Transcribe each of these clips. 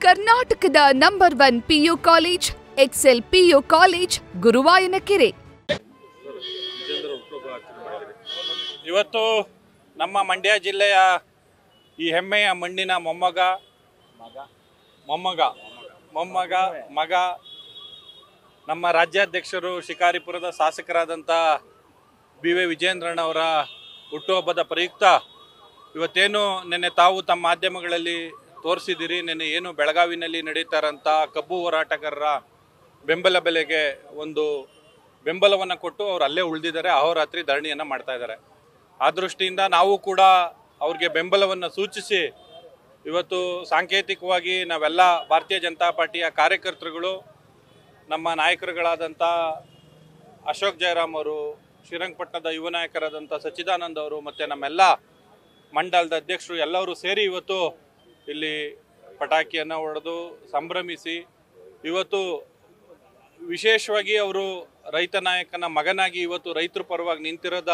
ಕರ್ನಾಟಕದ number 1 PU college excel PU college Guruvayanakere. ಇವತ್ತು ನಮ್ಮ ಮಂಡ್ಯ ಜಿಲ್ಲೆಯ ಈ ಹೆಮ್ಮೆಯ ಮಣ್ಣಿನ ಮಗ ನಮ್ಮ ರಾಜ್ಯಾಧ್ಯಕ್ಷರು ಶಿಕಾರಿಪುರದ ಶಾಸಕರಾದಂಥ BV ವಿಜೇಂದ್ರಣ್ಣವರ ಹುಟ್ಟುಹಬ್ಬದ ಪ್ರಯುಕ್ತ ಇವತ್ತೇನು ನಿನ್ನೆ ತಾವು ತಮ್ಮ ಮಾಧ್ಯಮಗಳಲ್ಲಿ ತೋರಿಸಿದಿರಿ, ನಿನ್ನೆ ಏನು ಬೆಳಗಾವಿನಲ್ಲಿ ನಡೀತಾ ಇರೋಂಥ ಕಬ್ಬು ಹೋರಾಟಗಾರರ ಬೆಂಬಲ ಬೆಲೆಗೆ ಒಂದು ಬೆಂಬಲವನ್ನು ಕೊಟ್ಟು ಅವರು ಅಲ್ಲೇ ಉಳಿದಿದ್ದಾರೆ, ಅಹೋರಾತ್ರಿ ಧರಣಿಯನ್ನು ಮಾಡ್ತಾ ಇದ್ದಾರೆ. ಆ ದೃಷ್ಟಿಯಿಂದ ನಾವು ಕೂಡ ಅವ್ರಿಗೆ ಬೆಂಬಲವನ್ನು ಸೂಚಿಸಿ ಇವತ್ತು ಸಾಂಕೇತಿಕವಾಗಿ ನಾವೆಲ್ಲ ಭಾರತೀಯ ಜನತಾ ಪಾರ್ಟಿಯ ಕಾರ್ಯಕರ್ತರುಗಳು, ನಮ್ಮ ನಾಯಕರುಗಳಾದಂಥ ಅಶೋಕ್ ಜಯರಾಮ್ ಅವರು, ಶ್ರೀರಂಗಪಟ್ಟಣದ ಯುವ ನಾಯಕರಾದಂಥ ಸಚ್ಚಿದಾನಂದ್ ಅವರು ಮತ್ತು ನಮ್ಮೆಲ್ಲ ಮಂಡಲದ ಅಧ್ಯಕ್ಷರು ಎಲ್ಲರೂ ಸೇರಿ ಇವತ್ತು ಇಲ್ಲಿ ಪಟಾಕಿಯನ್ನು ಹೊಡೆದು ಸಂಭ್ರಮಿಸಿ, ಇವತ್ತು ವಿಶೇಷವಾಗಿ ಅವರು ರೈತ ನಾಯಕನ ಮಗನಾಗಿ ಇವತ್ತು ರೈತರ ಪರವಾಗಿ ನಿಂತಿರೋದ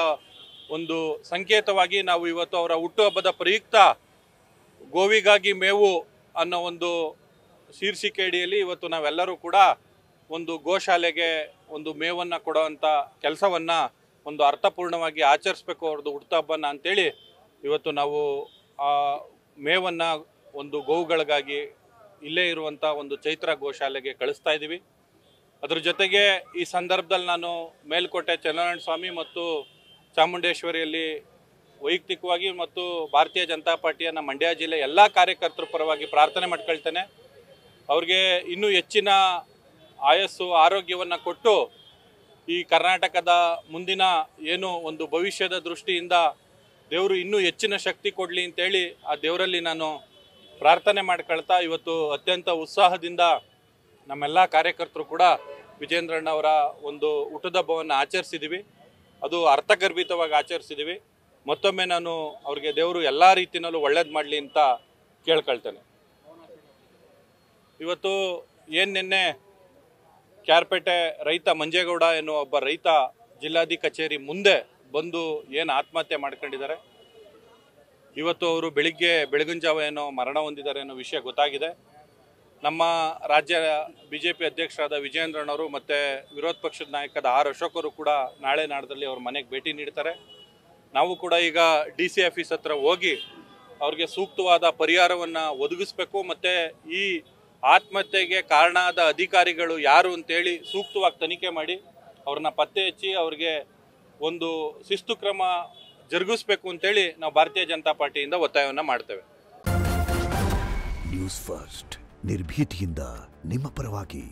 ಒಂದು ಸಂಕೇತವಾಗಿ ನಾವು ಇವತ್ತು ಅವರ ಹುಟ್ಟುಹಬ್ಬದ ಪ್ರಯುಕ್ತ ಗೋವಿಗಾಗಿ ಮೇವು ಅನ್ನೋ ಒಂದು ಶೀರ್ಷಿಕೆ ಅಡಿಯಲ್ಲಿ ಇವತ್ತು ನಾವೆಲ್ಲರೂ ಕೂಡ ಒಂದು ಗೋಶಾಲೆಗೆ ಒಂದು ಮೇವನ್ನು ಕೊಡೋವಂಥ ಕೆಲಸವನ್ನು ಒಂದು ಅರ್ಥಪೂರ್ಣವಾಗಿ ಆಚರಿಸ್ಬೇಕು ಅವ್ರದ್ದು ಹುಟ್ಟುಹಬ್ಬನ ಅಂತೇಳಿ ಇವತ್ತು ನಾವು ಆ ಮೇವನ್ನು ಒಂದು ಗೋವುಗಳಿಗಾಗಿ ಇಲ್ಲೇ ಇರುವಂಥ ಒಂದು ಚೈತ್ರ ಗೋಶಾಲೆಗೆ ಕಳಿಸ್ತಾ ಇದ್ದೀವಿ. ಅದ್ರ ಜೊತೆಗೆ ಈ ಸಂದರ್ಭದಲ್ಲಿ ನಾನು ಮೇಲ್ಕೋಟೆ ಚನ್ನರಾಯಣ ಸ್ವಾಮಿ ಮತ್ತು ಚಾಮುಂಡೇಶ್ವರಿಯಲ್ಲಿ ವೈಯಕ್ತಿಕವಾಗಿ ಮತ್ತು ಭಾರತೀಯ ಜನತಾ ಪಾರ್ಟಿಯ ನಮ್ಮ ಮಂಡ್ಯ ಜಿಲ್ಲೆ ಎಲ್ಲ ಕಾರ್ಯಕರ್ತರ ಪರವಾಗಿ ಪ್ರಾರ್ಥನೆ ಮಾಡ್ಕೊಳ್ತೇನೆ. ಅವ್ರಿಗೆ ಇನ್ನೂ ಹೆಚ್ಚಿನ ಆಯಸ್ಸು ಆರೋಗ್ಯವನ್ನು ಕೊಟ್ಟು ಈ ಕರ್ನಾಟಕದ ಮುಂದಿನ ಏನು ಒಂದು ಭವಿಷ್ಯದ ದೃಷ್ಟಿಯಿಂದ ದೇವರು ಇನ್ನೂ ಹೆಚ್ಚಿನ ಶಕ್ತಿ ಕೊಡಲಿ ಅಂತೇಳಿ ಆ ದೇವರಲ್ಲಿ ನಾನು ಪ್ರಾರ್ಥನೆ ಮಾಡ್ಕೊಳ್ತಾ ಇವತ್ತು ಅತ್ಯಂತ ಉತ್ಸಾಹದಿಂದ ನಮ್ಮೆಲ್ಲ ಕಾರ್ಯಕರ್ತರು ಕೂಡ ವಿಜೇಂದ್ರಣ್ಣವರ ಒಂದು ಹುಟ್ಟುಹಬ್ಬವನ್ನು ಆಚರಿಸಿದ್ದೀವಿ. ಅದು ಅರ್ಥಗರ್ಭಿತವಾಗಿ ಆಚರಿಸಿದ್ದೀವಿ. ಮತ್ತೊಮ್ಮೆ ನಾನು ಅವ್ರಿಗೆ ದೇವರು ಎಲ್ಲ ರೀತಿಯಲ್ಲೂ ಒಳ್ಳೇದು ಮಾಡಲಿ ಅಂತ ಕೇಳ್ಕೊಳ್ತೇನೆ. ಇವತ್ತು ಏನು ನಿನ್ನೆ ಕ್ಯಾರ್ಪೇಟೆ ರೈತ ಮಂಜೇಗೌಡ ಎನ್ನುವ ಒಬ್ಬ ರೈತ ಜಿಲ್ಲಾಧಿಕಾರಿ ಕಚೇರಿ ಮುಂದೆ ಬಂದು ಏನು ಆತ್ಮಹತ್ಯೆ ಮಾಡ್ಕೊಂಡಿದ್ದಾರೆ, ಇವತ್ತು ಅವರು ಬೆಳಗಿನ ಜಾವ ಏನೋ ಮರಣ ಹೊಂದಿದ್ದಾರೆ ಅನ್ನೋ ವಿಷಯ ಗೊತ್ತಾಗಿದೆ. ನಮ್ಮ ರಾಜ್ಯ BJP ಅಧ್ಯಕ್ಷರಾದ ವಿಜೇಂದ್ರಣ್ಣವರು ಮತ್ತು ವಿರೋಧ ಪಕ್ಷದ ನಾಯಕದ ಅಶೋಕ್ ಅವರು ಕೂಡ ನಾಳೆ ನಾಡದಲ್ಲಿ ಅವ್ರ ಮನೆಗೆ ಭೇಟಿ ನೀಡ್ತಾರೆ. ನಾವು ಕೂಡ ಈಗ DC ಆಫೀಸ್ ಹತ್ರ ಹೋಗಿ ಅವ್ರಿಗೆ ಸೂಕ್ತವಾದ ಪರಿಹಾರವನ್ನು ಒದಗಿಸ್ಬೇಕು ಮತ್ತು ಈ ಆತ್ಮಹತ್ಯೆಗೆ ಕಾರಣ ಆದ ಅಧಿಕಾರಿಗಳು ಯಾರು ಅಂತೇಳಿ ಸೂಕ್ತವಾಗಿ ತನಿಖೆ ಮಾಡಿ ಅವ್ರನ್ನ ಪತ್ತೆ ಹಚ್ಚಿ ಅವ್ರಿಗೆ ಒಂದು ಶಿಸ್ತು ಕ್ರಮ ಜರುಗಿಸ್ಬೇಕು ಅಂತೇಳಿ ನಾವು ಭಾರತೀಯ ಜನತಾ ಪಾರ್ಟಿಯಿಂದ ಒತ್ತಾಯವನ್ನು ಮಾಡ್ತೇವೆ. ನ್ಯೂಸ್ ಫಸ್ಟ್ ನಿರ್ಭೀತಿಯಿಂದ ನಿಮ್ಮ ಪರವಾಗಿ.